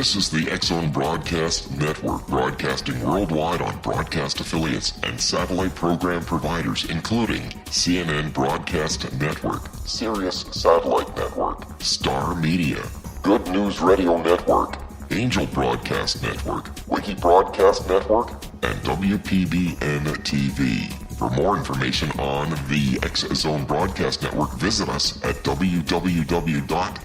This is the X-Zone Broadcast Network, broadcasting worldwide on broadcast affiliates and satellite program providers, including CNN Broadcast Network, Sirius Satellite Network, Star Media, Good News Radio Network, Angel Broadcast Network, Wiki Broadcast Network, and WPBN TV. For more information on the X-Zone Broadcast Network, visit us at www.xzbn.net.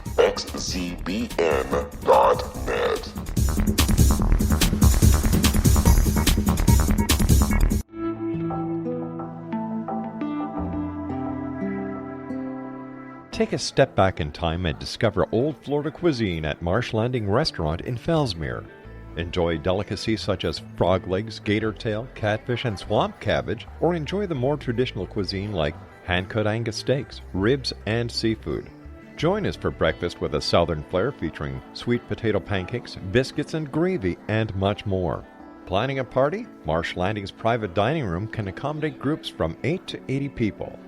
Take a step back in time and discover old Florida cuisine at Marsh Landing Restaurant in Fellsmere. Enjoy delicacies such as frog legs, gator tail, catfish, and swamp cabbage, or enjoy the more traditional cuisine like hand-cut Angus steaks, ribs, and seafood. Join us for breakfast with a southern flair featuring sweet potato pancakes, biscuits and gravy, and much more. Planning a party? Marsh Landing's private dining room can accommodate groups from 8 to 80 people.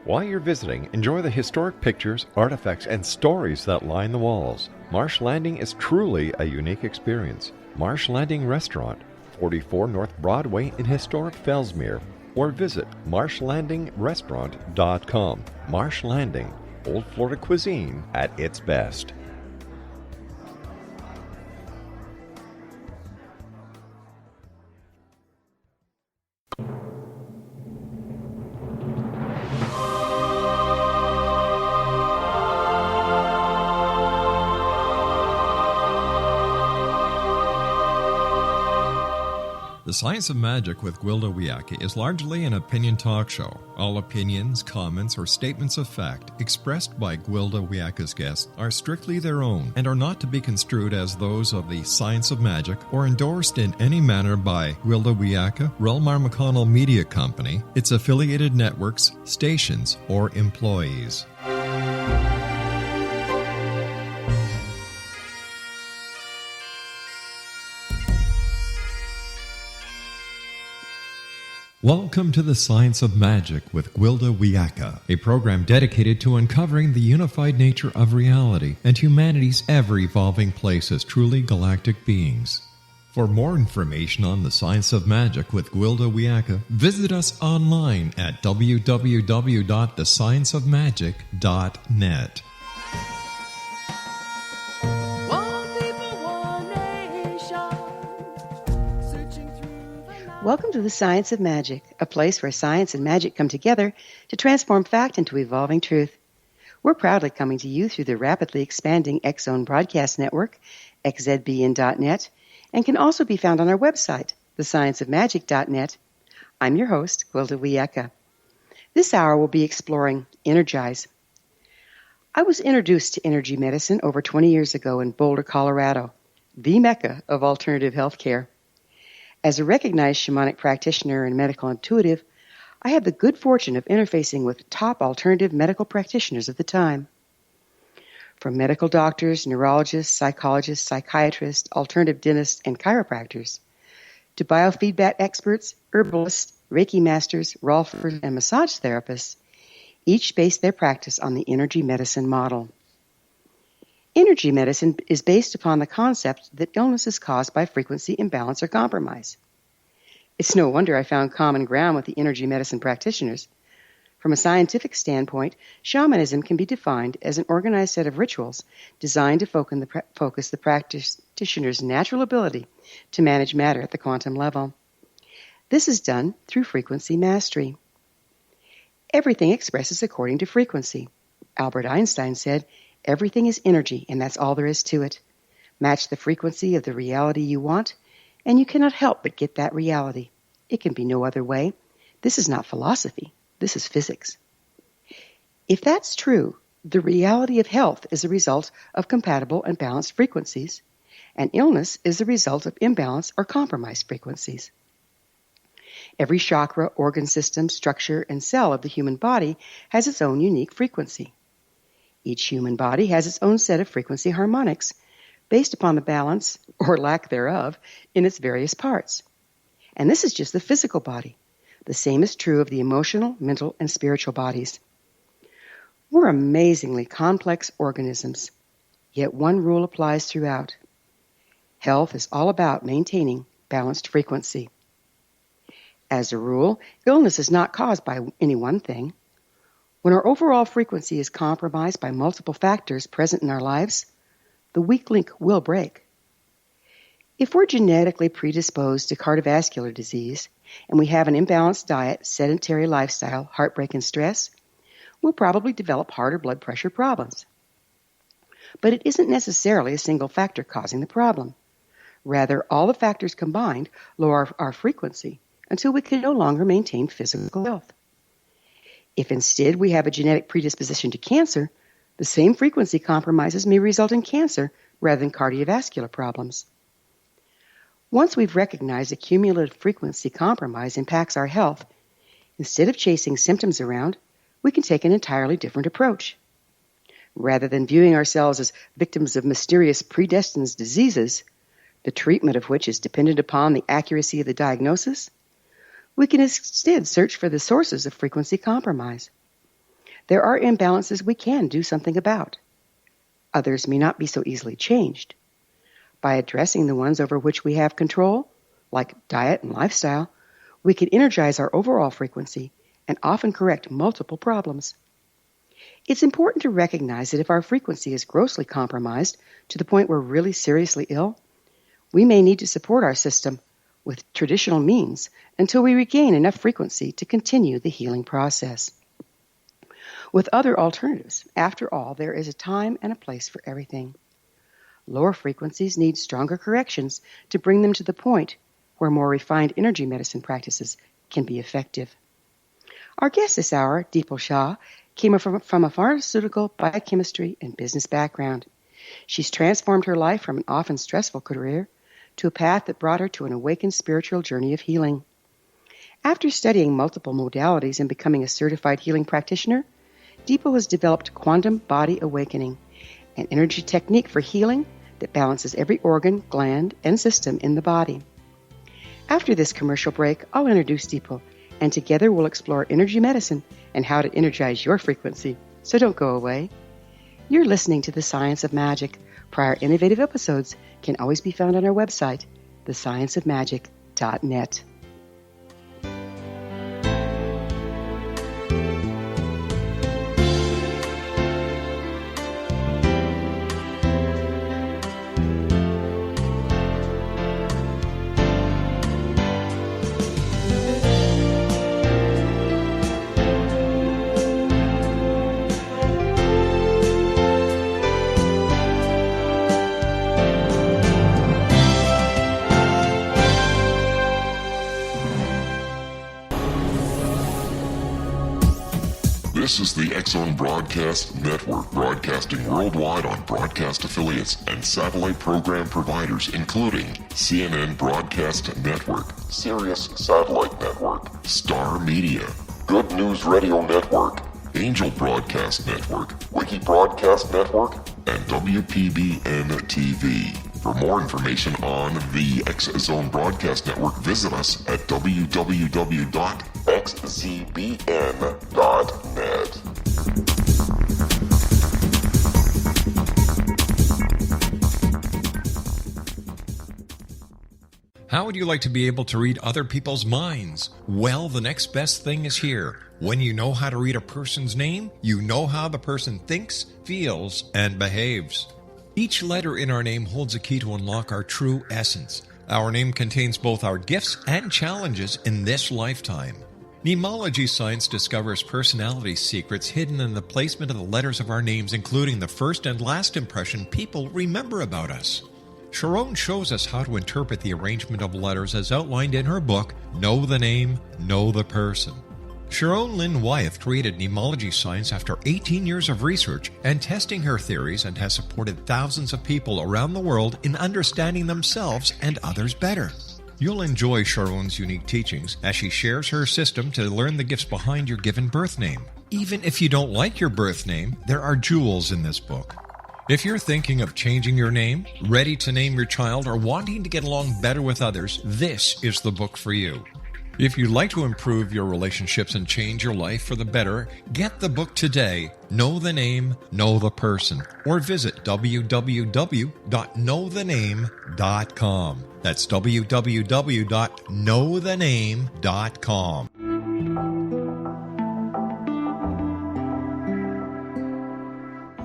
While you're visiting, enjoy the historic pictures, artifacts, and stories that line the walls. Marsh Landing is truly a unique experience. Marsh Landing Restaurant, 44 North Broadway in historic Fellsmere, or visit marshlandingrestaurant.com. Marsh Landing, Old Florida cuisine at its best. The Science of Magic with Gwilda Wiyaka is largely an opinion talk show. All opinions, comments, or statements of fact expressed by Gwilda Wiyaka's guests are strictly their own and are not to be construed as those of the Science of Magic or endorsed in any manner by Gwilda Wiyaka, Relmar McConnell Media Company, its affiliated networks, stations, or employees. Welcome to the Science of Magic with Gwilda Wiyaka, a program dedicated to uncovering the unified nature of reality and humanity's ever-evolving place as truly galactic beings. For more information on the Science of Magic with Gwilda Wiyaka, visit us online at www.thescienceofmagic.net. Welcome to the Science of Magic, a place where science and magic come together to transform fact into evolving truth. We're proudly coming to you through the rapidly expanding X-Zone Broadcast Network, xzbn.net, and can also be found on our website, thescienceofmagic.net. I'm your host, Gwilda Wiyaka. This hour we'll be exploring Energize. I was introduced to energy medicine over 20 years ago in Boulder, Colorado, the mecca of alternative health care. As a recognized shamanic practitioner and medical intuitive, I had the good fortune of interfacing with top alternative medical practitioners of the time. From medical doctors, neurologists, psychologists, psychiatrists, alternative dentists, and chiropractors, to biofeedback experts, herbalists, Reiki masters, Rolfers, and massage therapists, each based their practice on the energy medicine model. Energy medicine is based upon the concept that illness is caused by frequency imbalance or compromise. It's no wonder I found common ground with the energy medicine practitioners. From a scientific standpoint, shamanism can be defined as an organized set of rituals designed to focus the practitioner's natural ability to manage matter at the quantum level. This is done through frequency mastery. Everything expresses according to frequency. Albert Einstein said, "Everything is energy, and that's all there is to it. Match the frequency of the reality you want, and you cannot help but get that reality. It can be no other way. This is not philosophy. This is physics." If that's true, the reality of health is a result of compatible and balanced frequencies, and illness is the result of imbalance or compromised frequencies. Every chakra, organ system, structure, and cell of the human body has its own unique frequency. Each human body has its own set of frequency harmonics based upon the balance, or lack thereof, in its various parts. And this is just the physical body. The same is true of the emotional, mental, and spiritual bodies. We're amazingly complex organisms, yet one rule applies throughout. Health is all about maintaining balanced frequency. As a rule, illness is not caused by any one thing. When our overall frequency is compromised by multiple factors present in our lives, the weak link will break. If we're genetically predisposed to cardiovascular disease and we have an imbalanced diet, sedentary lifestyle, heartbreak, and stress, we'll probably develop heart or blood pressure problems. But it isn't necessarily a single factor causing the problem. Rather, all the factors combined lower our frequency until we can no longer maintain physical health. If instead we have a genetic predisposition to cancer, the same frequency compromises may result in cancer rather than cardiovascular problems. Once we've recognized a cumulative frequency compromise impacts our health, instead of chasing symptoms around, we can take an entirely different approach. Rather than viewing ourselves as victims of mysterious predestined diseases, the treatment of which is dependent upon the accuracy of the diagnosis, we can instead search for the sources of frequency compromise. There are imbalances we can do something about. Others may not be so easily changed. By addressing the ones over which we have control, like diet and lifestyle, we can energize our overall frequency and often correct multiple problems. It's important to recognize that if our frequency is grossly compromised to the point we're really seriously ill, we may need to support our system with traditional means until we regain enough frequency to continue the healing process. With other alternatives, after all, there is a time and a place for everything. Lower frequencies need stronger corrections to bring them to the point where more refined energy medicine practices can be effective. Our guest this hour, Dipal Shah, came from a pharmaceutical, biochemistry, and business background. She's transformed her life from an often stressful career to a path that brought her to an awakened spiritual journey of healing. After studying multiple modalities and becoming a certified healing practitioner, Dipal has developed quantum body awakening, an energy technique for healing that balances every organ, gland, and system in the body. After this commercial break, I'll introduce Dipal, and together we'll explore energy medicine and how to energize your frequency. So don't go away. You're listening to The Science of Magic. Prior innovative episodes can always be found on our website, thescienceofmagic.net. This is the X-Zone Broadcast Network, broadcasting worldwide on broadcast affiliates and satellite program providers, including CNN Broadcast Network, Sirius Satellite Network, Star Media, Good News Radio Network, Angel Broadcast Network, Wiki Broadcast Network, and WPBN TV. For more information on the X-Zone Broadcast Network, visit us at www.xzbn.net. How would you like to be able to read other people's minds? Well, the next best thing is here. When you know how to read a person's name, you know how the person thinks, feels, and behaves. Each letter in our name holds a key to unlock our true essence. Our name contains both our gifts and challenges in this lifetime. Mnemology science discovers personality secrets hidden in the placement of the letters of our names, including the first and last impression people remember about us. Sharon shows us how to interpret the arrangement of letters as outlined in her book, Know the Name, Know the Person. Sharon Lynn Wyeth created mnemology science after 18 years of research and testing her theories, and has supported thousands of people around the world in understanding themselves and others better. You'll enjoy Sharon's unique teachings as she shares her system to learn the gifts behind your given birth name. Even if you don't like your birth name, there are jewels in this book. If you're thinking of changing your name, ready to name your child, or wanting to get along better with others, this is the book for you. If you'd like to improve your relationships and change your life for the better, get the book today, Know the Name, Know the Person, or visit www.knowthename.com. That's www.knowthename.com.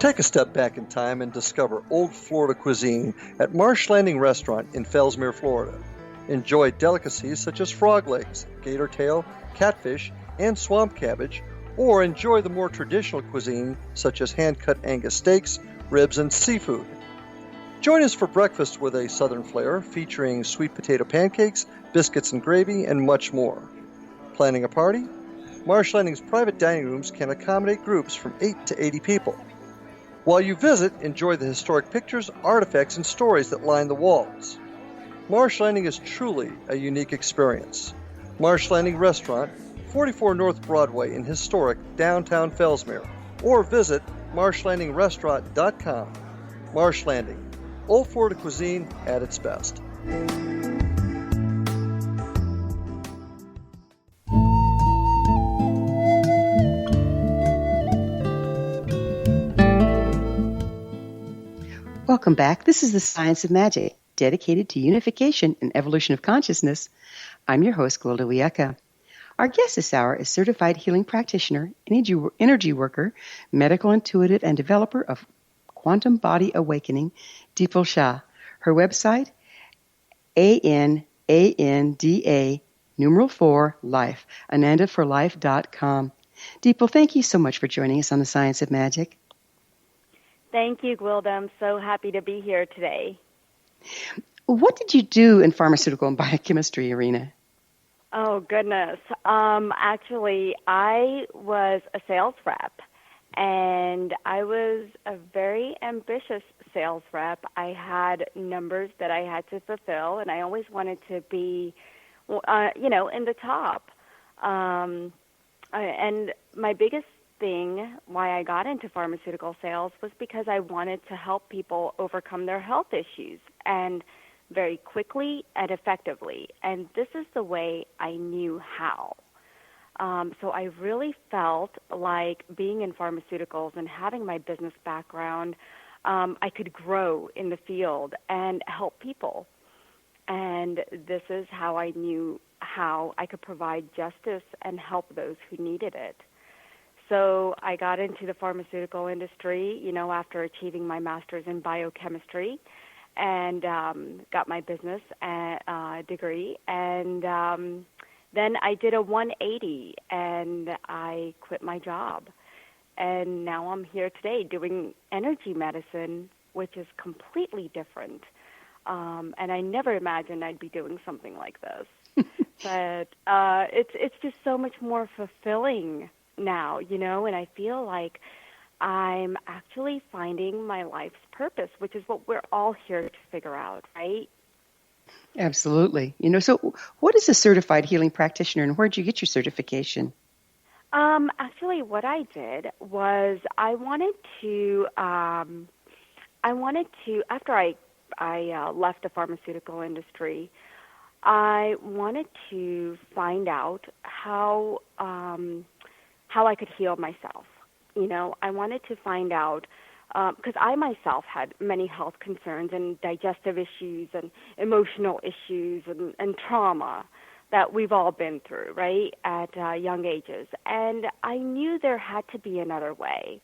Take a step back in time and discover old Florida cuisine at Marsh Landing Restaurant in Fellsmere, Florida. Enjoy delicacies such as frog legs, gator tail, catfish, and swamp cabbage, or enjoy the more traditional cuisine such as hand-cut Angus steaks, ribs, and seafood. Join us for breakfast with a southern flair featuring sweet potato pancakes, biscuits and gravy, and much more. Planning a party? Marsh Landing's private dining rooms can accommodate groups from 8 to 80 people. While you visit, enjoy the historic pictures, artifacts, and stories that line the walls. Marsh Landing is truly a unique experience. Marsh Landing Restaurant, 44 North Broadway in historic downtown Fellsmere, or visit marshlandingrestaurant.com. Marsh Landing, old Florida cuisine at its best. Welcome back. This is The Science of Magic, dedicated to unification and evolution of consciousness. I'm your host, Gwilda Wiyaka. Our guest this hour is Certified Healing Practitioner, energy worker, medical intuitive, and developer of Quantum Body Awakening, Dipal Shah. Her website, ANANDA4Life, AnandaForLife.com. Dipal, thank you so much for joining us on The Science of Magic. Thank you, Gwilda. I'm so happy to be here today. What did you do in pharmaceutical and biochemistry arena? Oh, goodness. Actually, I was a sales rep, and I was a very ambitious sales rep. I had numbers that I had to fulfill, and I always wanted to be, in the top. And my biggest thing why I got into pharmaceutical sales was because I wanted to help people overcome their health issues, and very quickly and effectively. And this is the way I knew how. So I really felt like being in pharmaceuticals and having my business background, I could grow in the field and help people. And this is how I knew how I could provide justice and help those who needed it. So I got into the pharmaceutical industry, after achieving my master's in biochemistry, and got my business degree. And then I did a 180, and I quit my job. And now I'm here today doing energy medicine, which is completely different. And I never imagined I'd be doing something like this. But it's just so much more fulfilling now, and I feel like I'm actually finding my life's purpose, which is what we're all here to figure out, right? Absolutely. So what is a certified healing practitioner, and where did you get your certification? Actually, what I did was I wanted to after I left the pharmaceutical industry, I wanted to find out how I could heal myself. I wanted to find out, because I myself had many health concerns and digestive issues and emotional issues and trauma that we've all been through, right, at young ages. And I knew there had to be another way.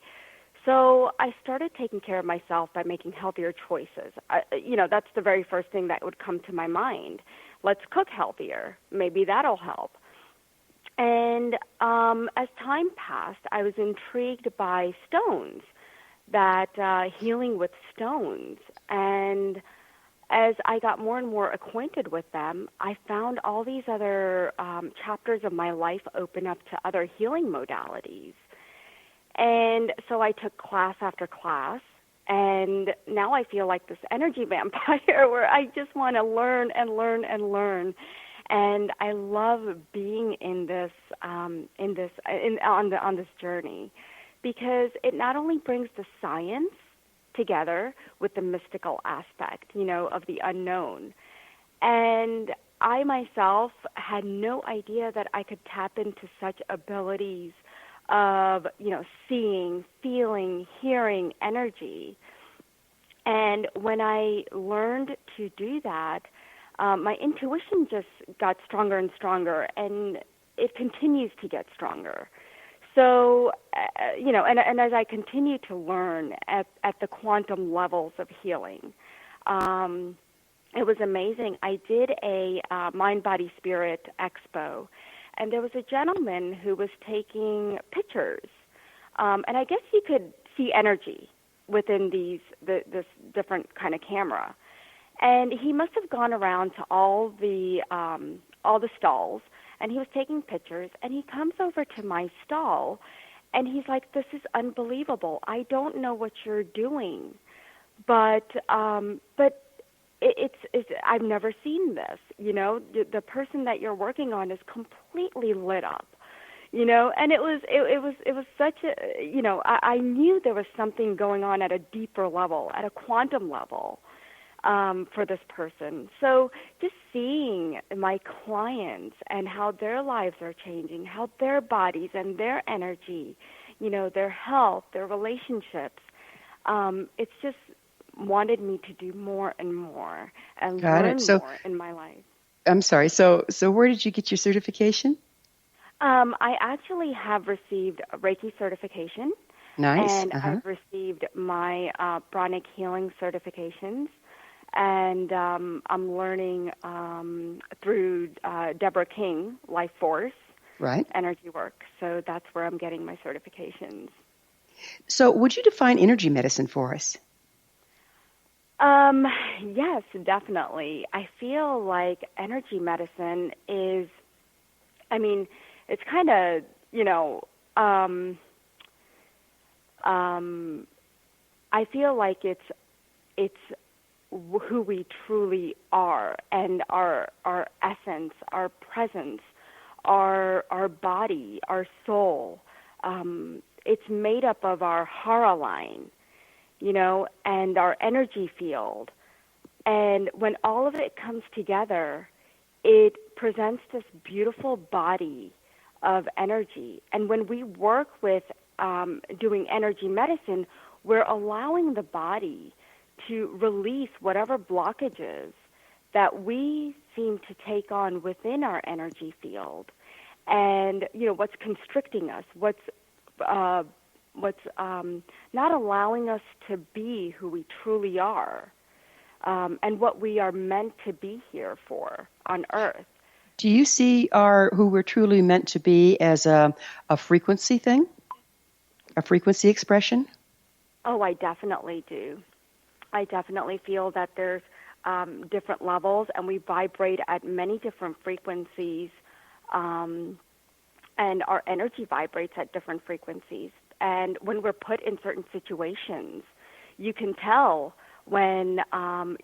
So I started taking care of myself by making healthier choices. That's the very first thing that would come to my mind. Let's cook healthier. Maybe that'll help. And as time passed, I was intrigued by stones, that healing with stones. And as I got more and more acquainted with them, I found all these other chapters of my life open up to other healing modalities. And so I took class after class, and now I feel like this energy vampire where I just want to learn and learn and learn. And I love being on this journey, because it not only brings the science together with the mystical aspect, of the unknown. And I myself had no idea that I could tap into such abilities of, seeing, feeling, hearing, energy. And when I learned to do that, my intuition just got stronger and stronger, and it continues to get stronger. So, and as I continue to learn at the quantum levels of healing, it was amazing. I did a Mind, Body, Spirit expo, and there was a gentleman who was taking pictures, and I guess you could see energy within this different kind of camera. And he must have gone around to all the stalls, and he was taking pictures, and he comes over to my stall, and he's like, "This is unbelievable. I don't know what you're doing, but it's I've never seen this. The person that you're working on is completely lit up." And it was such a, I knew there was something going on at a deeper level, at a quantum level, for this person. So just seeing my clients and how their lives are changing, how their bodies and their energy, their health, their relationships, it's just wanted me to do more and more and learn more in my life. I'm sorry. So where did you get your certification? I actually have received a Reiki certification. Nice. And I've received my pranic healing certifications. And I'm learning through Deborah King, Life Force, right, energy work. So that's where I'm getting my certifications. So would you define energy medicine for us? Yes, definitely. I feel like energy medicine is, it's kind of, I feel like it's who we truly are, and our essence, our presence, our body, our soul. It's made up of our hara line, and our energy field. And when all of it comes together, it presents this beautiful body of energy. And when we work with doing energy medicine, we're allowing the body to release whatever blockages that we seem to take on within our energy field, and what's constricting us, what's not allowing us to be who we truly are, and what we are meant to be here for on Earth. Do you see who we're truly meant to be as a frequency thing, a frequency expression? Oh, I definitely do. I definitely feel that there's different levels, and we vibrate at many different frequencies, and our energy vibrates at different frequencies. And when we're put in certain situations, you can tell when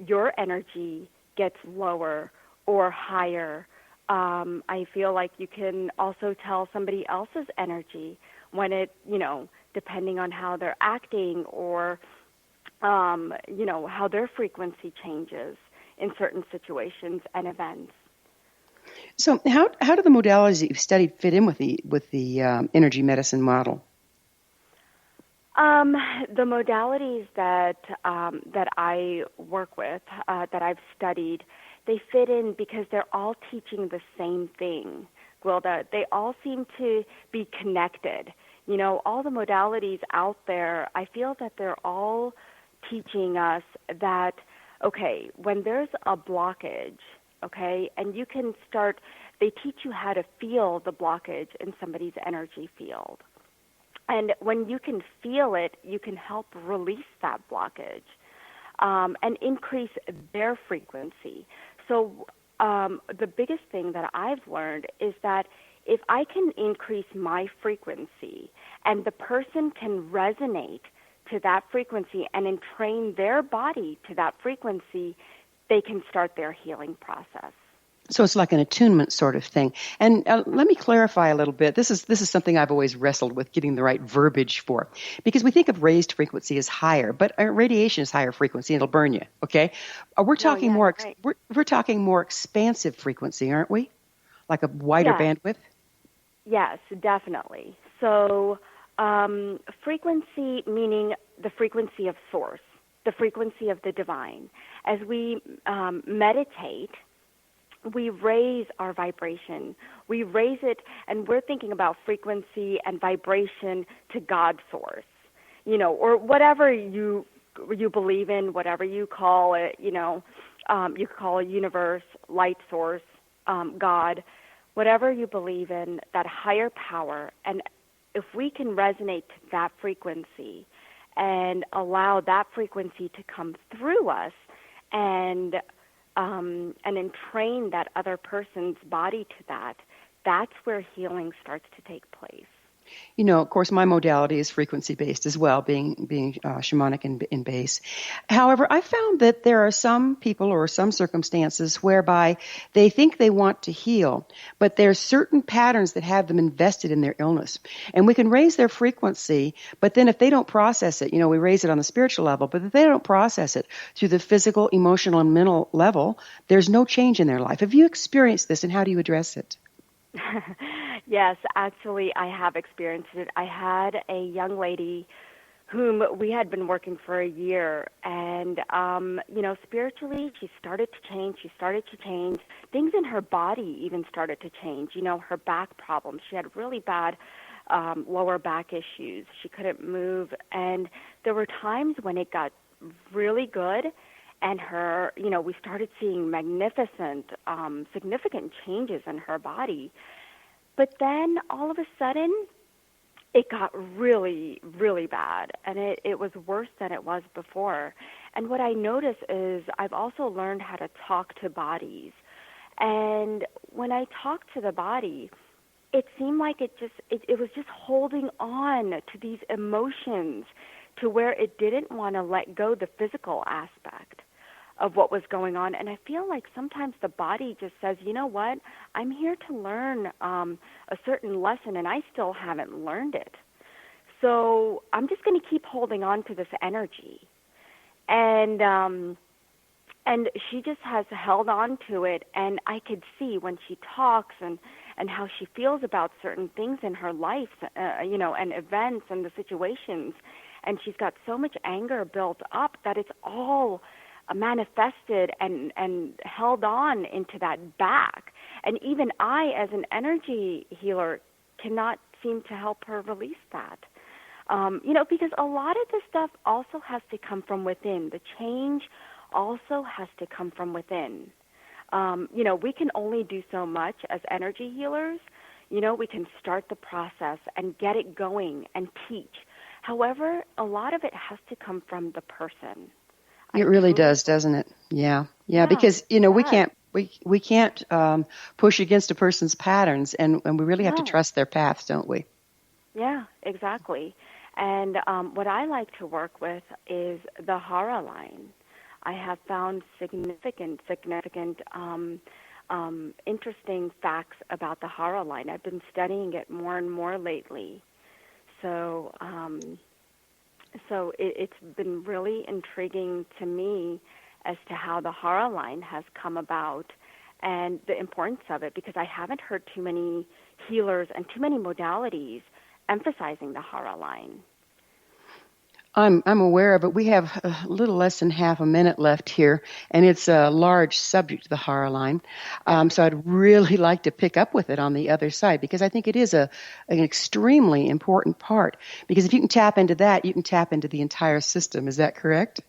your energy gets lower or higher. I feel like you can also tell somebody else's energy when it, depending on how they're acting or how their frequency changes in certain situations and events. So how do the modalities that you've studied fit in with the energy medicine model? The modalities that I work with, that I've studied, they fit in because they're all teaching the same thing, Gwilda. They all seem to be connected. All the modalities out there, I feel that they're all teaching us that, okay, when there's a blockage, okay, and you can start, they teach you how to feel the blockage in somebody's energy field. And when you can feel it, you can help release that blockage and increase their frequency. So the biggest thing that I've learned is that if I can increase my frequency and the person can resonate to that frequency and entrain their body to that frequency, they can start their healing process. So it's like an attunement sort of thing. And let me clarify a little bit. This is something I've always wrestled with, getting the right verbiage for. Because we think of raised frequency as higher, but radiation is higher frequency and it'll burn you, okay? We're talking right. we're talking more expansive frequency, aren't we? Like a wider bandwidth? Yes, definitely. So frequency meaning the frequency of source, the frequency of the divine. As we meditate, we raise our vibration. We raise it, and we're thinking about frequency and vibration to God source, or whatever you believe in, whatever you call it, you could call it universe, light source, God, whatever you believe in, that higher power. And if we can resonate to that frequency and allow that frequency to come through us and entrain that other person's body to that, that's where healing starts to take place. Of course, my modality is frequency-based as well, being shamanic in base. However, I found that there are some people or some circumstances whereby they think they want to heal, but there's certain patterns that have them invested in their illness. And we can raise their frequency, but then if they don't process it, we raise it on the spiritual level, but if they don't process it through the physical, emotional, and mental level, there's no change in their life. Have you experienced this, and how do you address it? Yes, actually, I have experienced it. I had a young lady whom we had been working for a year, and, spiritually, she started to change. Things in her body even started to change. Her back problems. She had really bad lower back issues. She couldn't move, and there were times when it got really good, and her, we started seeing magnificent, significant changes in her body. But then all of a sudden, it got really, really bad, and it was worse than it was before. And what I notice is I've also learned how to talk to bodies. And when I talked to the body, it seemed like it was just holding on to these emotions to where it didn't want to let go the physical aspect of what was going on. And I feel like sometimes the body just says, you know what, I'm here to learn a certain lesson, and I still haven't learned it. So I'm just going to keep holding on to this energy. And she just has held on to it, and I could see when she talks and how she feels about certain things in her life, and events and the situations. And she's got so much anger built up that it's all manifested and held on into that back. And even I, as an energy healer, cannot seem to help her release that. Because a lot of this stuff also has to come from within. The change also has to come from within. We can only do so much as energy healers. We can start the process and get it going and teach. However, a lot of it has to come from the person. It really does, doesn't it? Yeah. Because we can't push against a person's patterns, and we really have to trust their paths, don't we? Yeah, exactly. And what I like to work with is the Hara line. I have found significant, interesting facts about the Hara line. I've been studying it more and more lately. So it's been really intriguing to me as to how the Hara line has come about and the importance of it, because I haven't heard too many healers and too many modalities emphasizing the Hara line. I'm aware of it. We have a little less than half a minute left here, and it's a large subject, the Hara line. So I'd really like to pick up with it on the other side, because I think it is an extremely important part. Because if you can tap into that, you can tap into the entire system. Is that correct?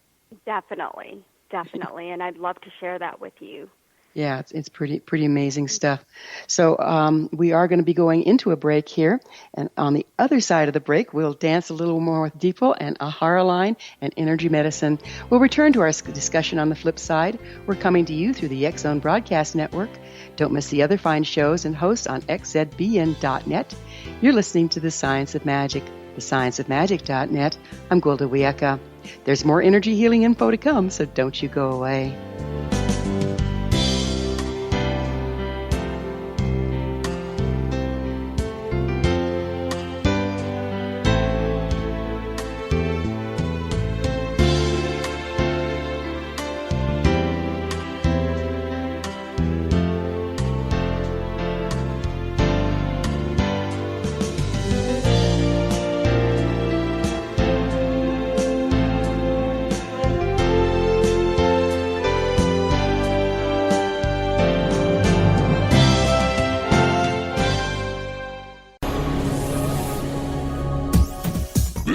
Definitely. And I'd love to share that with you. Yeah, it's pretty amazing stuff. So we are going to be going into a break here, and on the other side of the break, we'll dance a little more with Dipal and Hara line and energy medicine. We'll return to our discussion on the flip side. We're coming to you through the X Zone Broadcast Network. Don't miss the other fine shows and hosts on xzbn.net. You're listening to The Science of Magic, thescienceofmagic.net. I'm Gwilda Wiyaka. There's more energy healing info to come, so don't you go away.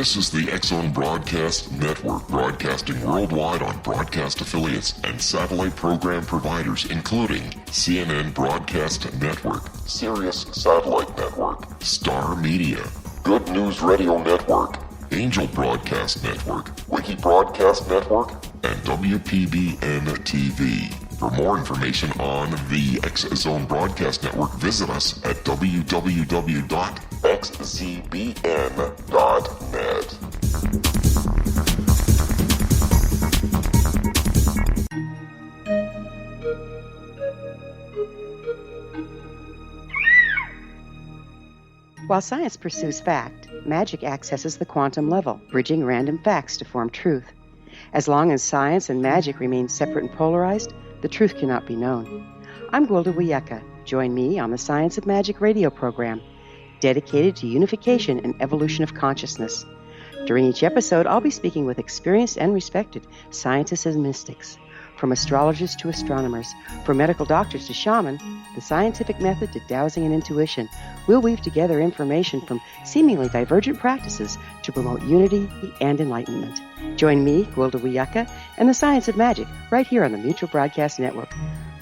This is the X-Zone Broadcast Network, broadcasting worldwide on broadcast affiliates and satellite program providers, including CNN Broadcast Network, Sirius Satellite Network, Star Media, Good News Radio Network, Angel Broadcast Network, Wiki Broadcast Network, and WPBN TV. For more information on the X-Zone Broadcast Network, visit us at www.xzbn.net. While science pursues fact, magic accesses the quantum level, bridging random facts to form truth. As long as science and magic remain separate and polarized, the truth cannot be known. I'm Gwilda Wiyaka. Join me on the Science of Magic radio program, dedicated to unification and evolution of consciousness. During each episode, I'll be speaking with experienced and respected scientists and mystics. From astrologers to astronomers, from medical doctors to shaman, the scientific method to dowsing and intuition, we'll weave together information from seemingly divergent practices to promote unity and enlightenment. Join me, Gwilda Wiyaka, and the Science of Magic right here on the Mutual Broadcast Network.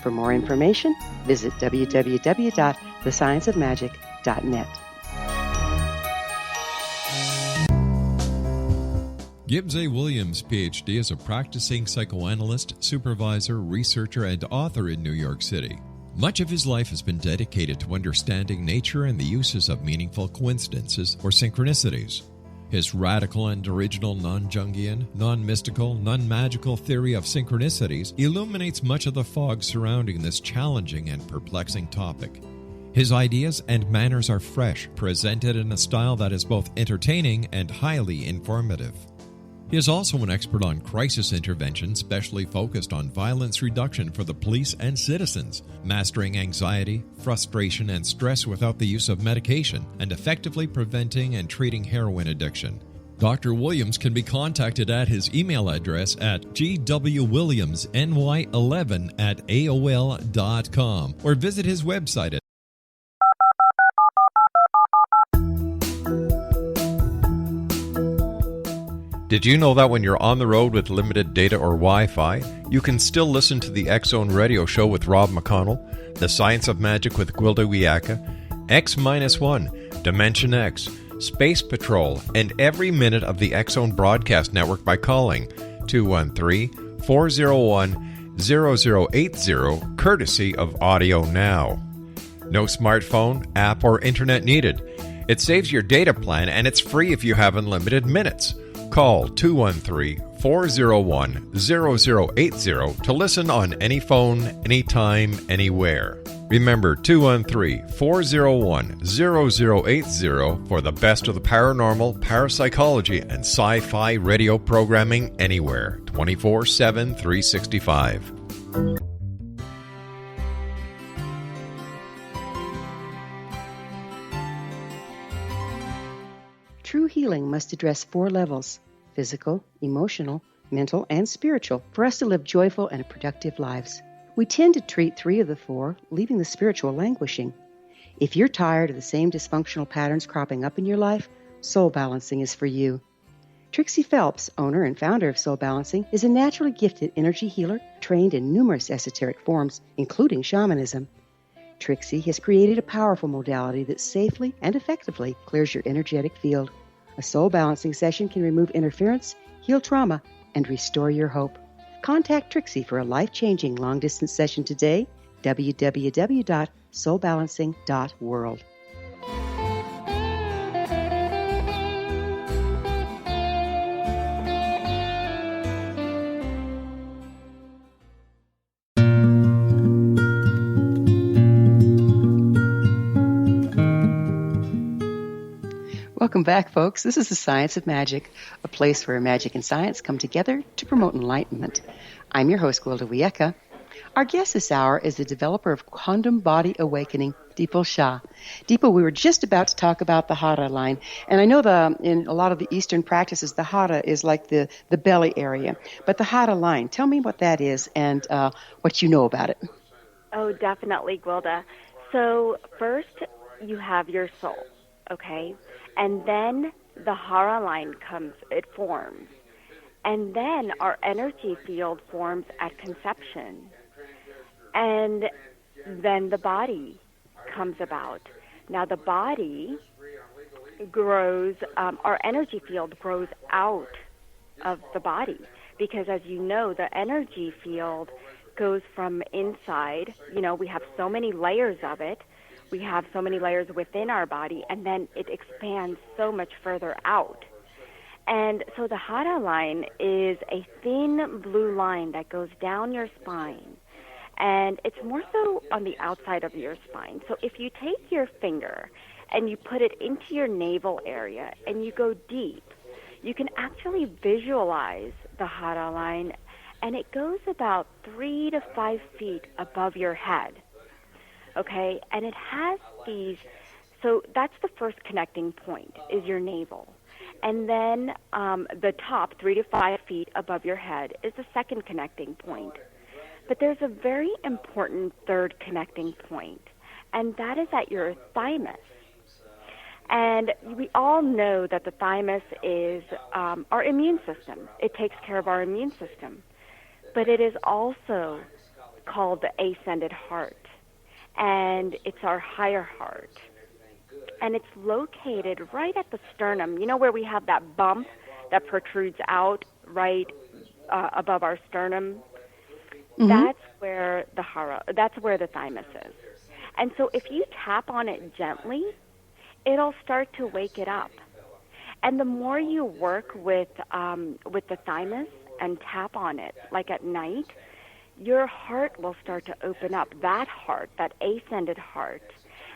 For more information, visit www.thescienceofmagic.net. Gibbs A. Williams, Ph.D., is a practicing psychoanalyst, supervisor, researcher, and author in New York City. Much of his life has been dedicated to understanding nature and the uses of meaningful coincidences or synchronicities. His radical and original non-Jungian, non-mystical, non-magical theory of synchronicities illuminates much of the fog surrounding this challenging and perplexing topic. His ideas and manners are fresh, presented in a style that is both entertaining and highly informative. He is also an expert on crisis intervention, specially focused on violence reduction for the police and citizens, mastering anxiety, frustration, and stress without the use of medication, and effectively preventing and treating heroin addiction. Dr. Williams can be contacted at his email address at gwwilliamsny11@aol.com or visit his website at Did you know that when you're on the road with limited data or Wi-Fi, you can still listen to the X-Zone Radio Show with Rob McConnell, The Science of Magic with Gwilda Wiyaka, X-1, Dimension X, Space Patrol, and every minute of the X-Zone Broadcast Network by calling 213-401-0080, courtesy of Audio Now. No smartphone, app, or internet needed. It saves your data plan, and it's free if you have unlimited minutes. Call 213-401-0080 to listen on any phone, anytime, anywhere. Remember 213-401-0080 for the best of the paranormal, parapsychology, and sci-fi radio programming anywhere, 24/7, 365. True healing must address 4 levels: physical, emotional, mental, and spiritual, for us to live joyful and productive lives. We tend to treat 3 of the 4, leaving the spiritual languishing. If you're tired of the same dysfunctional patterns cropping up in your life, soul balancing is for you. Trixie Phelps, owner and founder of Soul Balancing, is a naturally gifted energy healer trained in numerous esoteric forms, including shamanism. Trixie has created a powerful modality that safely and effectively clears your energetic field. A soul balancing session can remove interference, heal trauma, and restore your hope. Contact Trixie for a life-changing long-distance session today, www.soulbalancing.world. Welcome back, folks. This is the Science of Magic, a place where magic and science come together to promote enlightenment. I'm your host, Gwilda Wiyaka. Our guest this hour is the developer of Quantum Body Awakening, Dipal Shah. Dipal, we were just about to talk about the Hara line, and I know in a lot of the Eastern practices, the Hara is like the belly area. But the Hara line, tell me what that is and what you know about it. Oh, definitely, Gwilda. So first, you have your soul, okay? And then the hara line forms. And then our energy field forms at conception. And then the body comes about. Now the body grows, our energy field grows out of the body, because as you know, the energy field goes from inside. We have so many layers of it. We have so many layers within our body, and then it expands so much further out. And so the hara line is a thin blue line that goes down your spine, and it's more so on the outside of your spine. So if you take your finger and you put it into your navel area and you go deep, you can actually visualize the hara line, and it goes about 3 to 5 feet above your head. Okay, and it has these, so that's the first connecting point, is your navel. And then the top, 3 to 5 feet above your head, is the second connecting point. But there's a very important third connecting point, and that is at your thymus. And we all know that the thymus is our immune system. It takes care of our immune system. But it is also called the ascended heart, and it's our higher heart. And it's located right at the sternum. You know where we have that bump that protrudes out right above our sternum? Mm-hmm. That's where the thymus is. And so if you tap on it gently, it'll start to wake it up. And the more you work with the thymus and tap on it, like at night, your heart will start to open up, that heart, that ascended heart,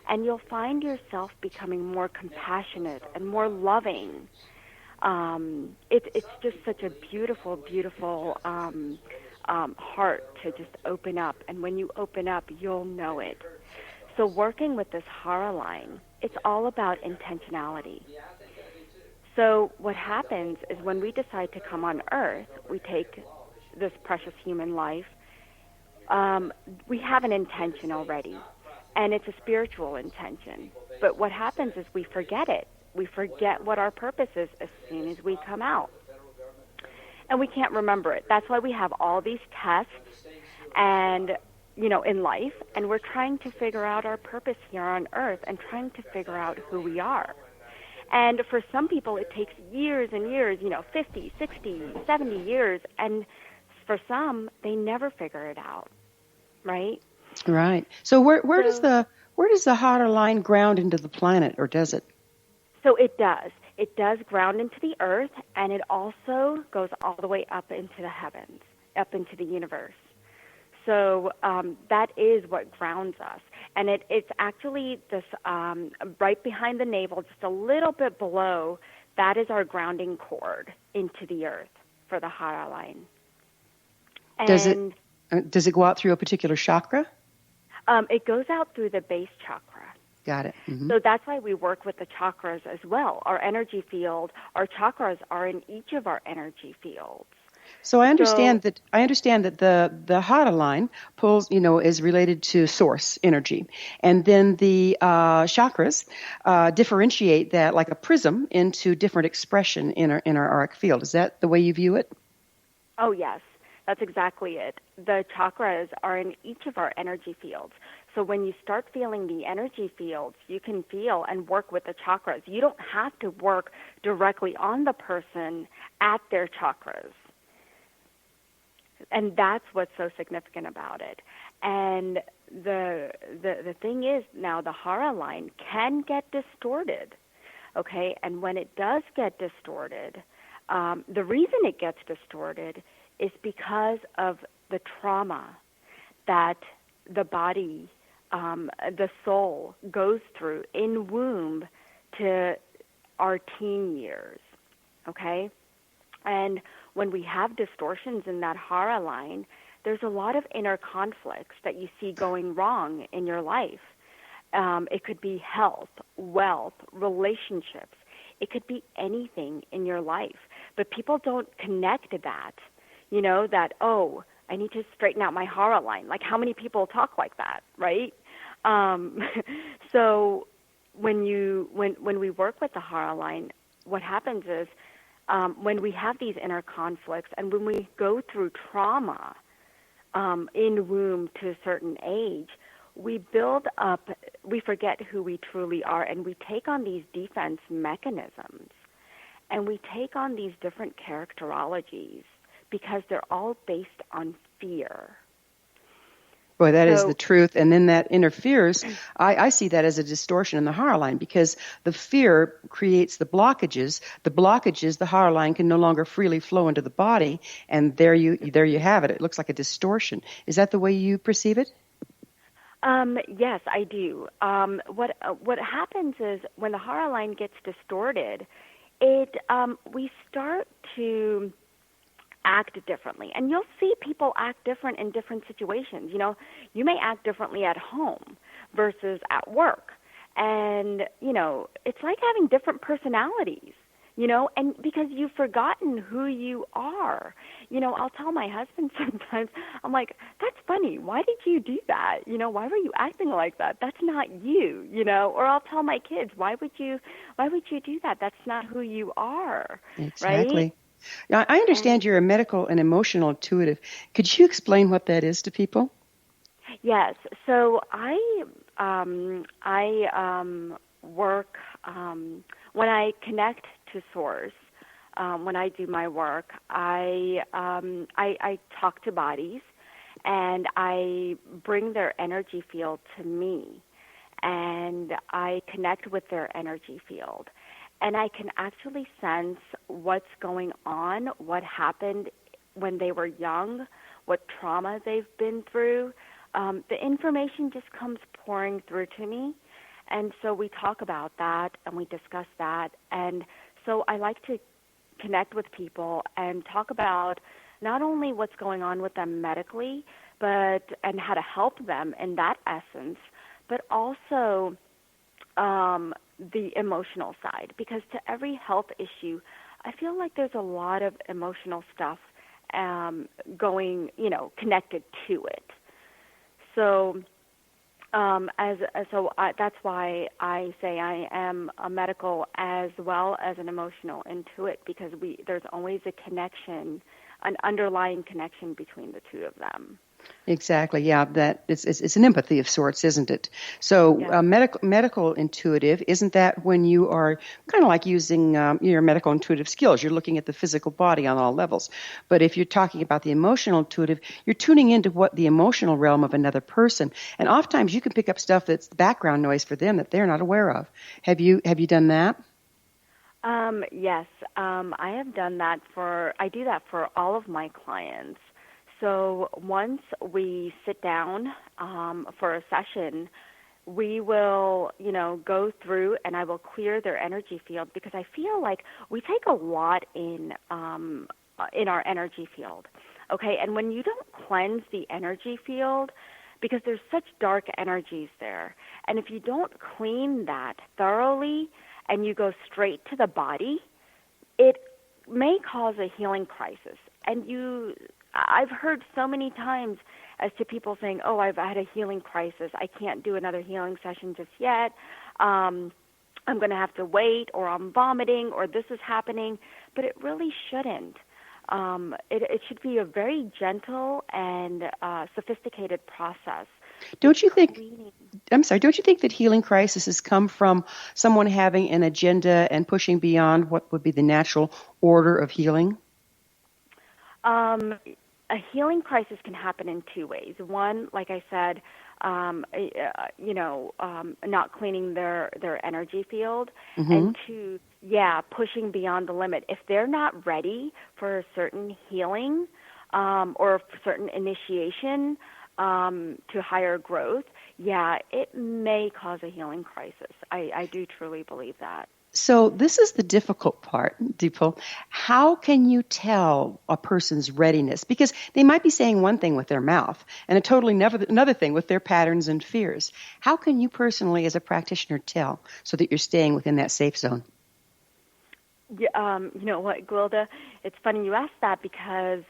and you'll find yourself becoming more compassionate and more loving. It's just such a beautiful, beautiful heart to just open up, and when you open up, you'll know it. So working with this hara line, it's all about intentionality. So what happens is when we decide to come on Earth, we take this precious human life, we have an intention already, and it's a spiritual intention. But what happens is we forget it. We forget what our purpose is as soon as we come out. And we can't remember it. That's why we have all these tests and, in life, and we're trying to figure out our purpose here on Earth and trying to figure out who we are. And for some people, it takes years and years, 50, 60, 70 years, and for some, they never figure it out, right? Right. So where does the hara line ground into the planet, or does it? So it does. It does ground into the earth, and it also goes all the way up into the heavens, up into the universe. So that is what grounds us. And it's actually this right behind the navel, just a little bit below, that is our grounding cord into the earth for the hara line. And does it go out through a particular chakra? It goes out through the base chakra. Got it. Mm-hmm. So that's why we work with the chakras as well. Our energy field, our chakras are in each of our energy fields. So I understand that the hara line pulls, is related to source energy, and then the chakras differentiate that like a prism into different expression in our auric field. Is that the way you view it? Oh yes, that's exactly it. The chakras are in each of our energy fields. So when you start feeling the energy fields, you can feel and work with the chakras. You don't have to work directly on the person at their chakras. And that's what's so significant about it. And the thing is, now the hara line can get distorted, okay? And when it does get distorted, the reason it gets distorted is because of the trauma that the body, the soul goes through in womb to our teen years, okay? And when we have distortions in that hara line, there's a lot of inner conflicts that you see going wrong in your life. It could be health, wealth, relationships. It could be anything in your life. But people don't connect to that, that, oh, I need to straighten out my hara line. Like, how many people talk like that, right? So when we work with the hara line, what happens is when we have these inner conflicts and when we go through trauma in womb to a certain age, we build up, we forget who we truly are, and we take on these defense mechanisms, and we take on these different characterologies because they're all based on fear. Boy, that is the truth. And then that interferes. I see that as a distortion in the higher line because the fear creates the blockages. The blockages, the higher line can no longer freely flow into the body. And there you have it. It looks like a distortion. Is that the way you perceive it? Yes, I do. What happens is when the higher line gets distorted, we start to act differently. And you'll see people act different in different situations. You know, you may act differently at home versus at work. And, you know, it's like having different personalities, you know, and because you've forgotten who you are. You know, I'll tell my husband sometimes, I'm like, that's funny. Why did you do that? You know, why were you acting like that? That's not you, you know, or I'll tell my kids, why would you do that? That's not who you are. Exactly. Right? Now, I understand you're a medical and emotional intuitive. Could you explain what that is to people? Yes. So I work when I connect to Source. When I do my work, I talk to bodies, and I bring their energy field to me, and I connect with their energy field. And I can actually sense what's going on, what happened when they were young, what trauma they've been through. The information just comes pouring through to me. And so we talk about that and we discuss that. And so I like to connect with people and talk about not only what's going on with them medically, and how to help them in that essence, but also the emotional side, because to every health issue, I feel like there's a lot of emotional stuff connected to it. So, that's why I say I am a medical as well as an emotional intuit, because there's always a connection, an underlying connection between the two of them. Exactly. Yeah, that it's an empathy of sorts, isn't it? So, Yeah. medical intuitive, isn't that when you are kind of like using your medical intuitive skills? You're looking at the physical body on all levels. But if you're talking about the emotional intuitive, you're tuning into what the emotional realm of another person, and oftentimes you can pick up stuff that's background noise for them that they're not aware of. Have you done that? Yes, I have done that I do that for all of my clients. So once we sit down for a session, we will, go through and I will clear their energy field, because I feel like we take a lot in our energy field. Okay, and when you don't cleanse the energy field, because there's such dark energies there, and if you don't clean that thoroughly and you go straight to the body, it may cause a healing crisis. And I've heard so many times as to people saying, oh, I've had a healing crisis. I can't do another healing session just yet. I'm going to have to wait, or I'm vomiting, or this is happening. But it really shouldn't. It should be a very gentle and sophisticated process. Don't you think that healing crises come from someone having an agenda and pushing beyond what would be the natural order of healing? A healing crisis can happen in two ways. One, like I said, not cleaning their energy field, Mm-hmm. and two, pushing beyond the limit. If they're not ready for a certain healing or certain initiation to higher growth, it may cause a healing crisis. I do truly believe that. So this is the difficult part, Dipal. How can you tell a person's readiness? Because they might be saying one thing with their mouth and a totally another thing with their patterns and fears. How can you personally, as a practitioner, tell so that you're staying within that safe zone? You know what, Gwilda? It's funny you asked that, because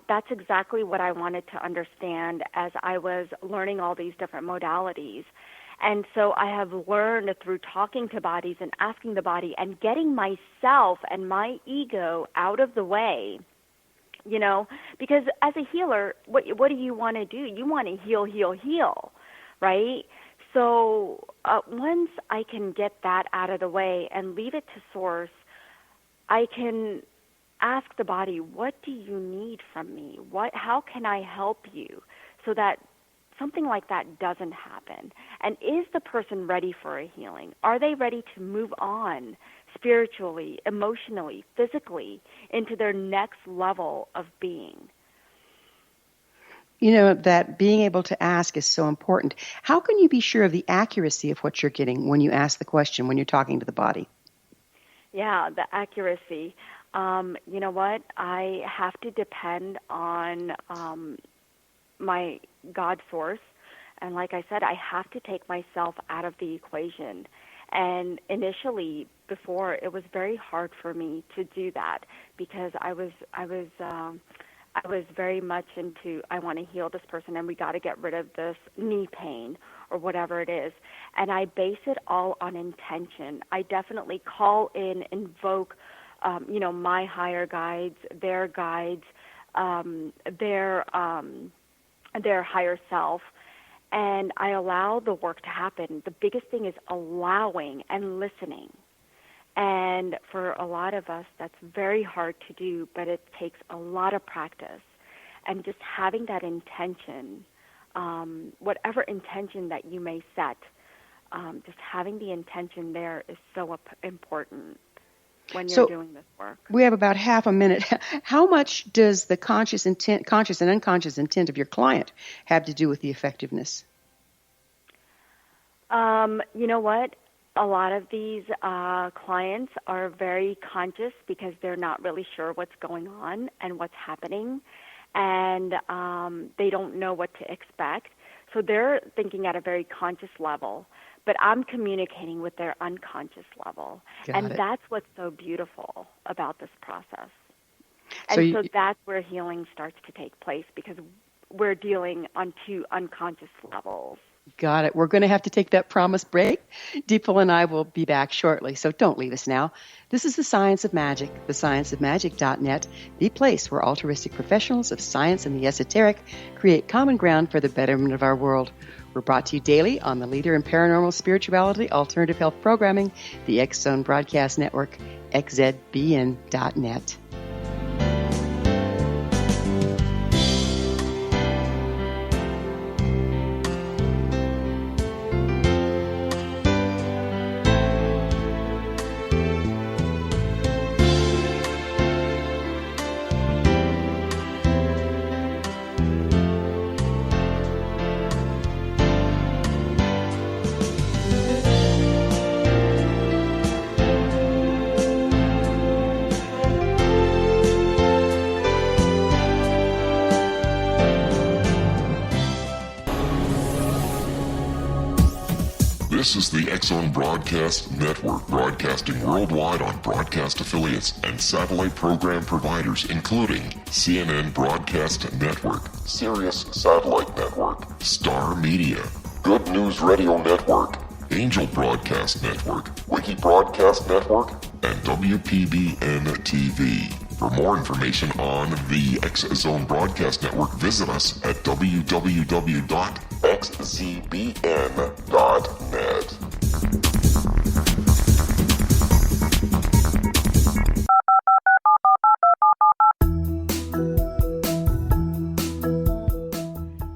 that's exactly what I wanted to understand as I was learning all these different modalities. And so I have learned through talking to bodies and asking the body and getting myself and my ego out of the way, you know, because as a healer, what do you want to do? You want to heal, heal, heal, right? So once I can get that out of the way and leave it to source, I can ask the body, what do you need from me? How can I help you so that something like that doesn't happen? And is the person ready for a healing? Are they ready to move on spiritually, emotionally, physically into their next level of being? You know, that being able to ask is so important. How can you be sure of the accuracy of what you're getting when you ask the question, when you're talking to the body? Yeah, the accuracy. You know what? I have to depend on my God source. And like I said, I have to take myself out of the equation. And initially, before, it was very hard for me to do that because I was very much into, I want to heal this person and we got to get rid of this knee pain or whatever it is. And I base it all on intention. I definitely call in, invoke, my higher guides, their higher self, and I allow the work to happen. The biggest thing is allowing and listening. And for a lot of us, that's very hard to do, but it takes a lot of practice. And just having that intention, whatever intention that you may set, just having the intention there is so important when you're doing this work. We have about half a minute. How much does the conscious and unconscious intent of your client have to do with the effectiveness? You know what? A lot of these clients are very conscious because they're not really sure what's going on and what's happening, and they don't know what to expect. So they're thinking at a very conscious level, but I'm communicating with their unconscious level. That's what's so beautiful about this process. And so that's where healing starts to take place because we're dealing on two unconscious levels. Got it. We're going to have to take that promised break. Dipal and I will be back shortly, so don't leave us now. This is The Science of Magic, thescienceofmagic.net, the place where altruistic professionals of science and the esoteric create common ground for the betterment of our world. We're brought to you daily on the leader in paranormal spirituality, alternative health programming, the X Zone Broadcast Network, xzbn.net. This is the X Zone Broadcast Network, broadcasting worldwide on broadcast affiliates and satellite program providers, including CNN Broadcast Network, Sirius Satellite Network, Star Media, Good News Radio Network, Angel Broadcast Network, Wiki Broadcast Network, and WPBN TV. For more information on the X Zone Broadcast Network, visit us at www.xzbn.net.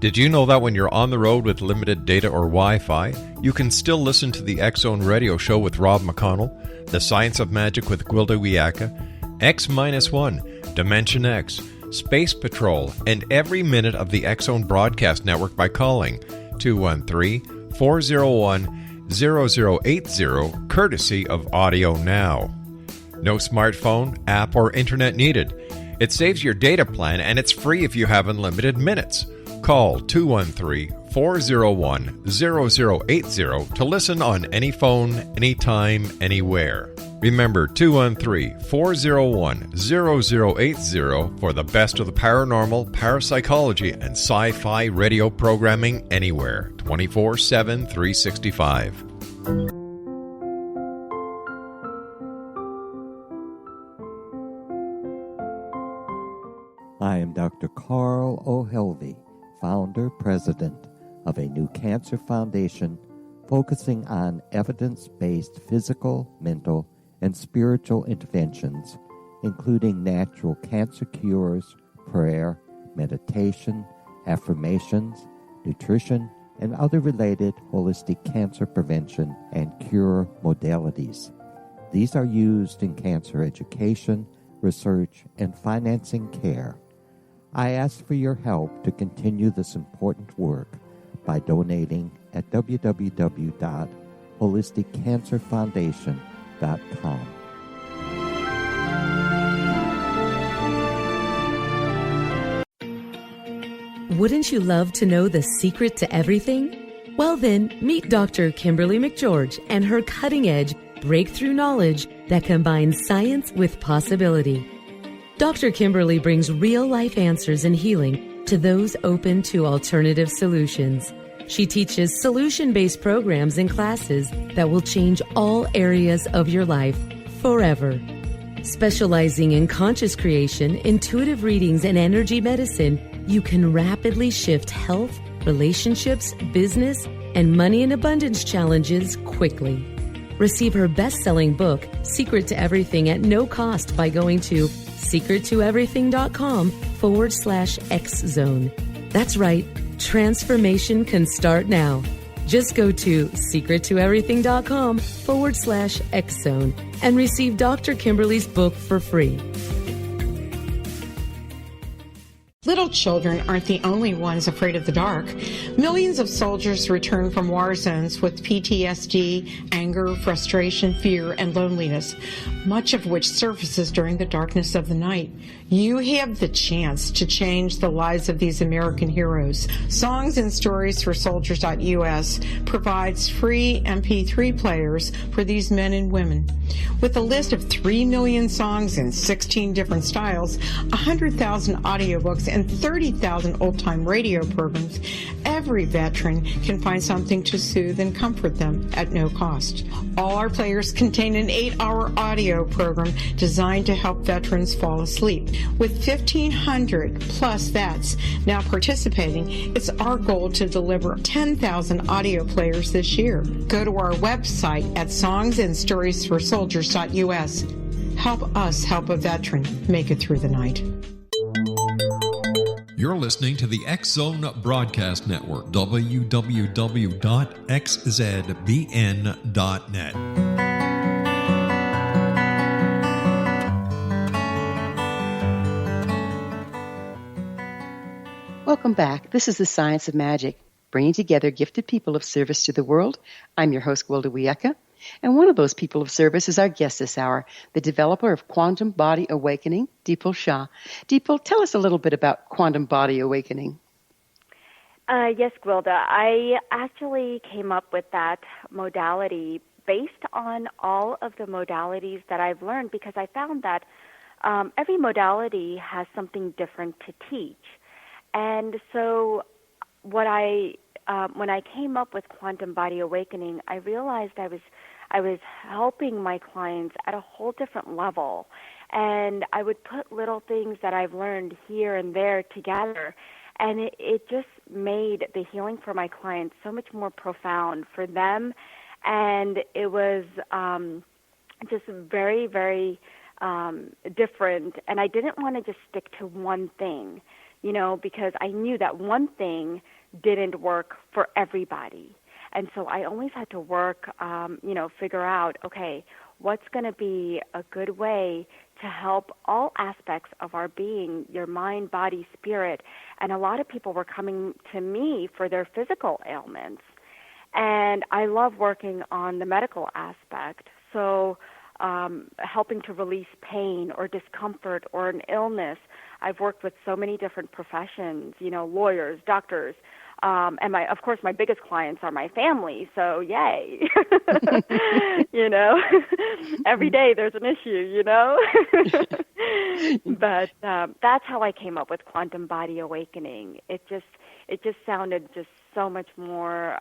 Did you know that when you're on the road with limited data or Wi-Fi, you can still listen to the X Zone Radio Show with Rob McConnell, The Science of Magic with Gwilda Wiyaka, X-1, Dimension X, Space Patrol, and every minute of the X Zone Broadcast Network by calling 213-401-0080, courtesy of Audio Now. No smartphone, app, or internet needed. It saves your data plan and it's free if you have unlimited minutes. Call 213-401-0080 to listen on any phone, anytime, anywhere. Remember 213-401-0080 for the best of the paranormal, parapsychology, and sci-fi radio programming anywhere, 24/7, 365. I am Dr. Carl O'Helvey, founder, president of a new cancer foundation focusing on evidence-based physical, mental, and spiritual interventions, including natural cancer cures, prayer, meditation, affirmations, nutrition, and other related holistic cancer prevention and cure modalities. These are used in cancer education, research, and financing care. I ask for your help to continue this important work by donating at www.holisticcancerfoundation.com. Wouldn't you love to know the secret to everything? Well then, meet Dr. Kimberly McGeorge and her cutting-edge breakthrough knowledge that combines science with possibility. Dr. Kimberly brings real-life answers and healing to those open to alternative solutions. She teaches solution-based programs and classes that will change all areas of your life forever. Specializing in conscious creation, intuitive readings, and energy medicine, you can rapidly shift health, relationships, business, and money and abundance challenges quickly. Receive her best-selling book, Secret to Everything, at no cost by going to secrettoeverything.com/X-Zone. That's right, transformation can start now. Just go to secrettoeverything.com/X-Zone and receive Dr. Kimberly's book for free. Little children aren't the only ones afraid of the dark. Millions of soldiers return from war zones with PTSD, anger, frustration, fear, and loneliness, much of which surfaces during the darkness of the night. You have the chance to change the lives of these American heroes. Songs and Stories for Soldiers.us provides free MP3 players for these men and women. With a list of 3 million songs in 16 different styles, 100,000 audiobooks, and 30,000 old-time radio programs, every veteran can find something to soothe and comfort them at no cost. All our players contain an 8-hour audio program designed to help veterans fall asleep. With 1,500 plus vets now participating, it's our goal to deliver 10,000 audio players this year. Go to our website at songsandstoriesforsoldiers.us. Help us help a veteran make it through the night. You're listening to the X-Zone Broadcast Network, www.xzbn.net. Welcome back. This is The Science of Magic, bringing together gifted people of service to the world. I'm your host, Gwilda Wiyaka, and one of those people of service is our guest this hour, the developer of Quantum Body Awakening, Dipal Shah. Dipal, tell us a little bit about Quantum Body Awakening. Yes, Gwilda. I actually came up with that modality based on all of the modalities that I've learned, because I found that every modality has something different to teach. And so when I came up with Quantum Body Awakening, I realized I was helping my clients at a whole different level. And I would put little things that I've learned here and there together. And it just made the healing for my clients so much more profound for them. And it was just very, very different. And I didn't want to just stick to one thing, because I knew that one thing didn't work for everybody. And so I always had to work, figure out, okay, what's going to be a good way to help all aspects of our being, your mind, body, spirit. And a lot of people were coming to me for their physical ailments. And I love working on the medical aspect. So helping to release pain or discomfort or an illness. I've worked with so many different professions, lawyers, doctors, And of course, my biggest clients are my family. So yay, every day there's an issue, But that's how I came up with quantum body awakening. It just sounded just so much more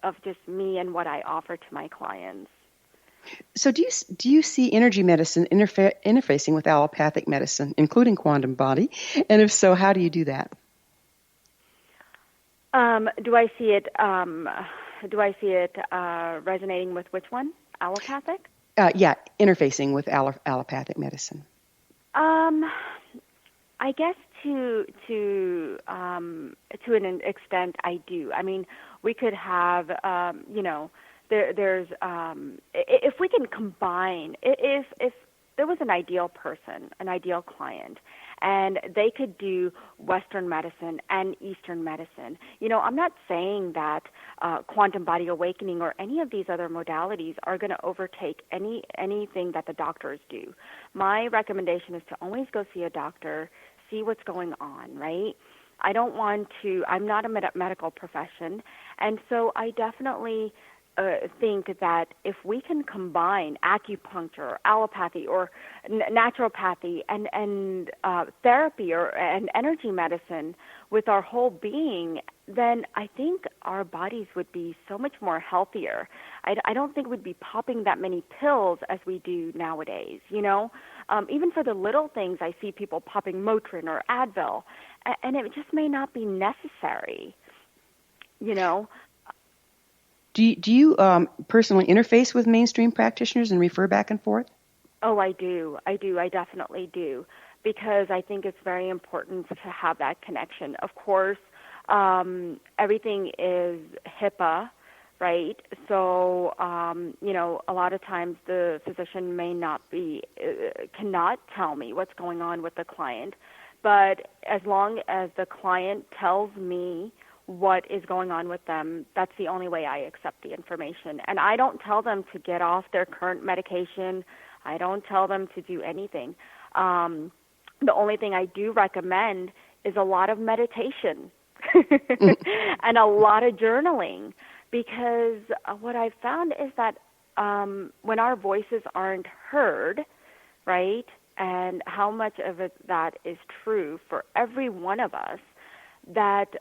of just me and what I offer to my clients. So do you see energy medicine interfacing with allopathic medicine, including quantum body? And if so, how do you do that? Do I see it resonating with which one? Allopathic? Yeah, interfacing with allopathic medicine. I guess to an extent, I do. I mean, we could have, there's if we can combine, if there was an ideal person, an ideal client, and they could do Western medicine and Eastern medicine. I'm not saying that quantum body awakening or any of these other modalities are going to overtake anything that the doctors do. My recommendation is to always go see a doctor, see what's going on, right? I'm not a medical profession, and so I definitely think that if we can combine acupuncture, allopathy, or naturopathy, and therapy and energy medicine with our whole being, then I think our bodies would be so much more healthier. I don't think we'd be popping that many pills as we do nowadays, Even for the little things, I see people popping Motrin or Advil, and it just may not be necessary, Do you personally interface with mainstream practitioners and refer back and forth? Oh, I do. I definitely do, because I think it's very important to have that connection. Of course, everything is HIPAA, right? So, a lot of times the physician cannot tell me what's going on with the client, but as long as the client tells me what is going on with them, that's the only way I accept the information. And I don't tell them to get off their current medication. I don't tell them to do anything. The only thing I do recommend is a lot of meditation and a lot of journaling, because what I've found is that when our voices aren't heard, right, and how much of it that is true for every one of us, that's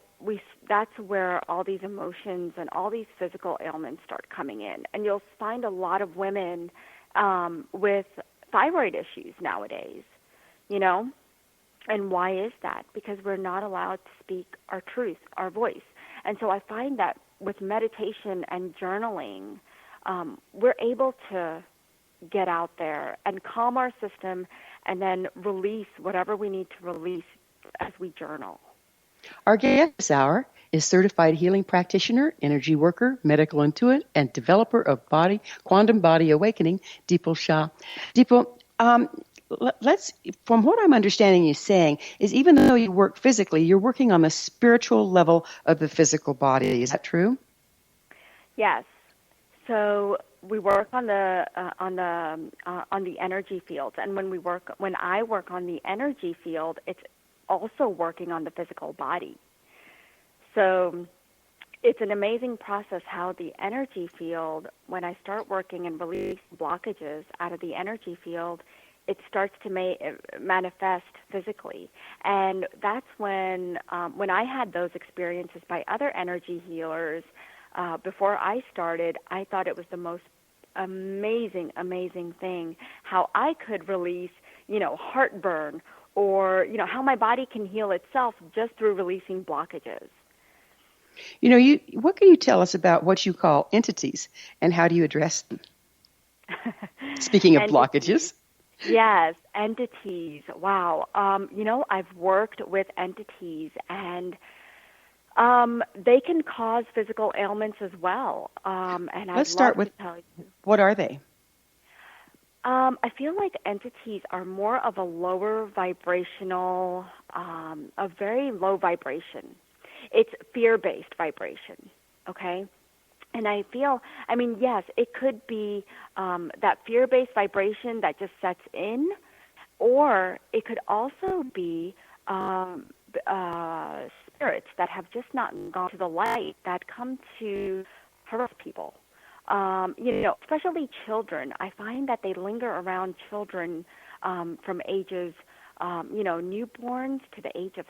where all these emotions and all these physical ailments start coming in. And you'll find a lot of women with thyroid issues nowadays, And why is that? Because we're not allowed to speak our truth, our voice. And so I find that with meditation and journaling, we're able to get out there and calm our system and then release whatever we need to release as we journal. Our guest this hour is Certified Healing Practitioner, Energy Worker, Medical Intuit, and Developer of Quantum Body Awakening, Dipal Shah. Dipal, from what I'm understanding you saying, is even though you work physically, you're working on the spiritual level of the physical body. Is that true? Yes. So we work on the energy fields, and when I work on the energy field, it's also working on the physical body. So it's an amazing process how the energy field, when I start working and release blockages out of the energy field, it starts to manifest physically. And that's when I had those experiences by other energy healers, before I started, I thought it was the most amazing thing, how I could release, heartburn, or, how my body can heal itself just through releasing blockages. What can you tell us about what you call entities, and how do you address them? Speaking of blockages. Yes, entities. Wow. I've worked with entities, and they can cause physical ailments as well. And let's start with, what are they? I feel like entities are more of a lower vibrational, a very low vibration. It's fear-based vibration, okay? And I feel, yes, it could be that fear-based vibration that just sets in, or it could also be that have just not gone to the light that come to harass people. Especially children. I find that they linger around children from ages, newborns to the age of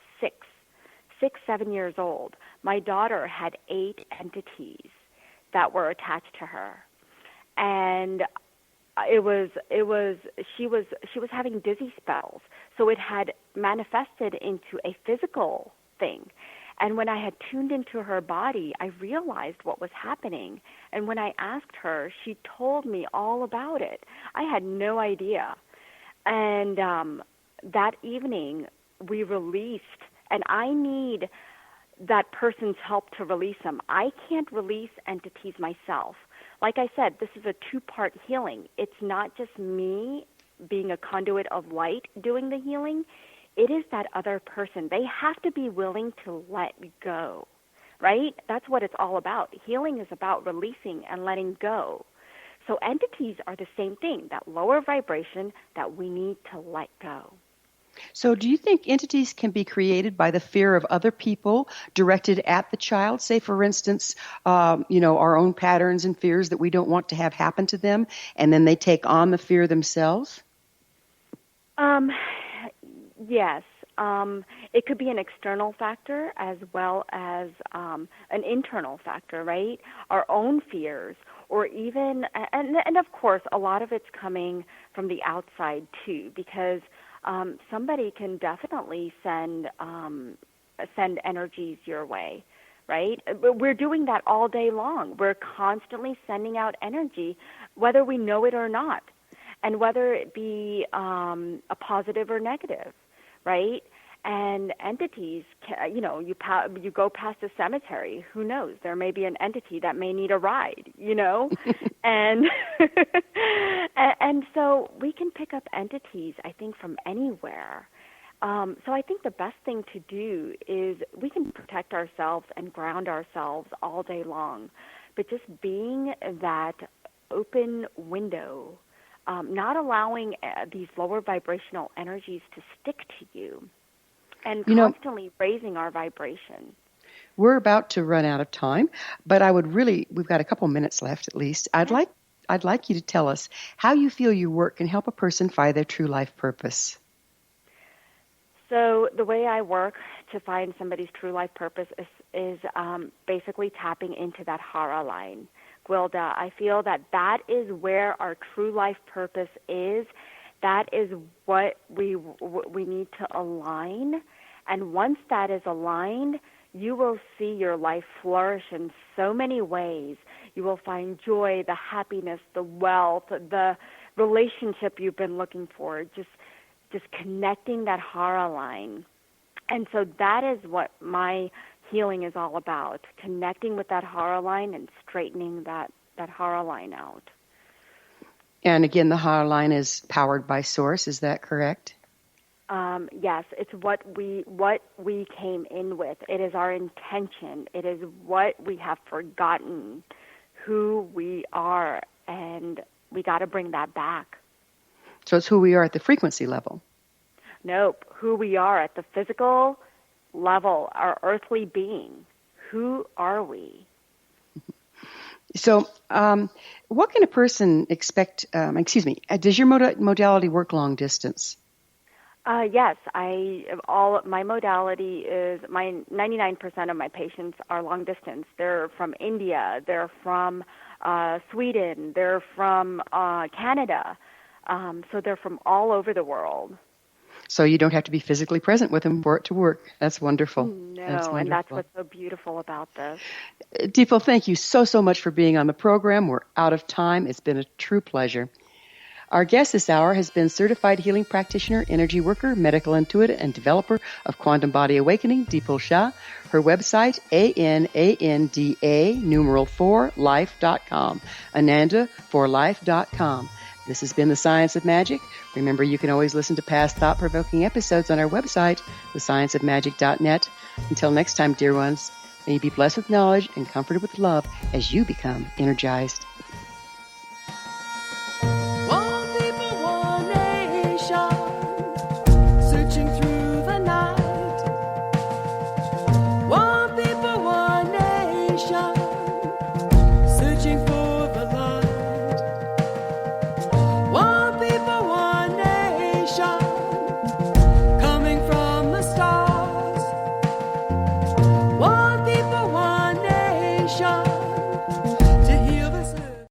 7 years old. My daughter had 8 entities that were attached to her, and she was having dizzy spells. So it had manifested into a physical thing. And when I had tuned into her body, I realized what was happening. And when I asked her, she told me all about it. I had no idea. And that evening, we released, and I need that person's help to release them. I can't release entities myself. Like I said, this is a 2-part healing. It's not just me being a conduit of light doing the healing. It is that other person. They have to be willing to let go, right? That's what it's all about. Healing is about releasing and letting go. So entities are the same thing, that lower vibration that we need to let go. So do you think entities can be created by the fear of other people directed at the child? Say, for instance, our own patterns and fears that we don't want to have happen to them, and then they take on the fear themselves? Yes. It could be an external factor as well as an internal factor, right? Our own fears, or even, and of course, a lot of it's coming from the outside too, because somebody can definitely send energies your way, right? But we're doing that all day long. We're constantly sending out energy, whether we know it or not, and whether it be a positive or negative, right? And entities, you go past a cemetery, who knows? There may be an entity that may need a ride, and and so we can pick up entities, I think, from anywhere. So I think the best thing to do is we can protect ourselves and ground ourselves all day long, but just being that open window, not allowing these lower vibrational energies to stick to you, and constantly raising our vibration. We're about to run out of time, but we've got a couple minutes left at least. I'd like you to tell us how you feel your work can help a person find their true life purpose. So the way I work to find somebody's true life purpose is basically tapping into that hara line. Gwilda, I feel that is where our true life purpose is. That is what we need to align. And once that is aligned, you will see your life flourish in so many ways. You will find joy, the happiness, the wealth, the relationship you've been looking for, just connecting that hara line. And so that is what my healing is all about, connecting with that hara line and straightening that hara line out. And again, the hara line is powered by Source. Is that correct? Yes, it's what we came in with. It is our intention. It is what we have forgotten, who we are, and we got to bring that back. So it's who we are at the frequency level. Nope, who we are at the physical level, our earthly being. Who are we? So what can a person expect, does your modality work long distance? Yes, my modality is, 99% of my patients are long distance. They're from India, they're from Sweden, they're from Canada, so they're from all over the world. So you don't have to be physically present with them for it to work. That's wonderful. No, that's wonderful. And that's what's so beautiful about this. Dipal, thank you so much for being on the program. We're out of time. It's been a true pleasure. Our guest this hour has been Certified Healing Practitioner, Energy Worker, Medical Intuit, and developer of Quantum Body Awakening, Dipal Shah. Her website, ANANDA4life.com, ANANDA4life.com. This has been The Science of Magic. Remember, you can always listen to past thought-provoking episodes on our website, thescienceofmagic.net. Until next time, dear ones, may you be blessed with knowledge and comforted with love as you become energized.